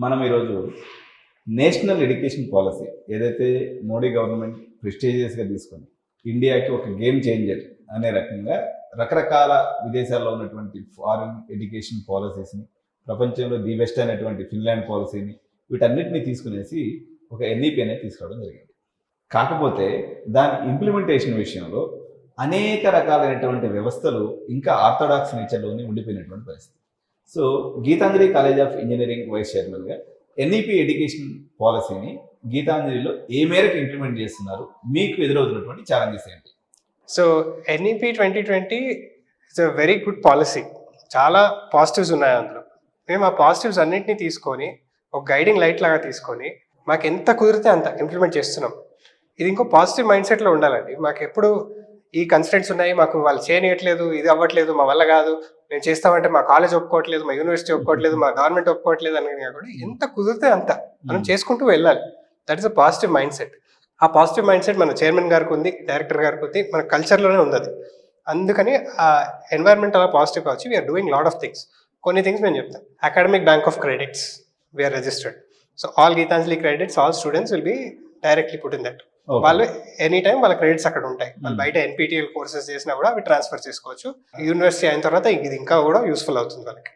మనం ఈరోజు national education policy ఏదైతే మోడీ గవర్నమెంట్ ప్రెస్టీజియస్గా తీసుకొని ఇండియాకి ఒక గేమ్ చేంజర్ అనే రకంగా రకరకాల విదేశాల్లో ఉన్నటువంటి ఫారిన్ ఎడ్యుకేషన్ పాలసీస్ని, ప్రపంచంలో ది బెస్ట్ అనేటువంటి ఫిన్లాండ్ పాలసీని, వీటన్నిటిని తీసుకునేసి ఒక ఎన్ఈపీ అనేది తీసుకురావడం జరిగింది. కాకపోతే దాని ఇంప్లిమెంటేషన్ విషయంలో అనేక రకాలైనటువంటి వ్యవస్థలు ఇంకా ఆర్థడాక్స్ నేచర్లోనే ఉండిపోయినటువంటి పరిస్థితి. So Geethanjali college of engineering vice చైర్మన్గా ఎన్ఈపీ ఎడ్యుకేషన్ పాలసీని గీతాంజలిలో ఏ మేరకు ఇంప్లిమెంట్ చేస్తున్నారు, మీకు ఎదురవుతున్నటువంటి ఛాలెంజెస్ ఏంటి? So NEP 2020 it's a very good policy. చాలా పాజిటివ్స్ ఉన్నాయి అందులో. మేము ఆ పాజిటివ్స్ అన్నింటినీ తీసుకొని ఒక గైడింగ్ లైట్ లాగా తీసుకొని మాకు ఎంత కుదిరితే అంత ఇంప్లిమెంట్ చేస్తున్నాం. ఇది ఇంకో పాజిటివ్ మైండ్ సెట్లో ఉండాలండి. మాకు ఎప్పుడు ఈ కన్స్టెంట్స్ ఉన్నాయి, మాకు వాళ్ళు చేయనియట్లేదు, ఇది అవ్వట్లేదు, మా వల్ల కాదు, మేము చేస్తామంటే మా కాలేజ్ ఒప్పుకోవట్లేదు, మా యూనివర్సిటీ ఒప్పుకోవట్లేదు, మా గవర్నమెంట్ ఒప్పుకోవట్లేదు అని కూడా ఎంత కుదిరితే అంత మనం చేసుకుంటూ వెళ్ళాలి. That is a positive mind set. ఆ పాజిటివ్ మైండ్ సెట్ మన చైర్మన్ గారికి ఉంది, డైరెక్టర్ గారికి ఉంది, మన కల్చర్లోనే ఉంది అది. అందుకని ఆ ఎన్వైరన్మెంట్ అలా పాజిటివ్గా వచ్చి we're doing lot of things. కొన్ని థింగ్స్ మేము చెప్తాం. Academic bank of credits we're registered. So all Geethanjali credits, all students will be directly put in that. వాళ్ళు ఎనీ టైం వాళ్ళ క్రెడిట్స్ అక్కడ ఉంటాయి. వాళ్ళు బయట ఎన్పిటిఎల్ కోర్సెస్ చేసినా కూడా అవి ట్రాన్స్ఫర్ చేసుకోవచ్చు. యూనివర్సిటీ అయిన తర్వాత ఇది ఇంకా కూడా యూస్ఫుల్ అవుతుంది వాళ్ళకి.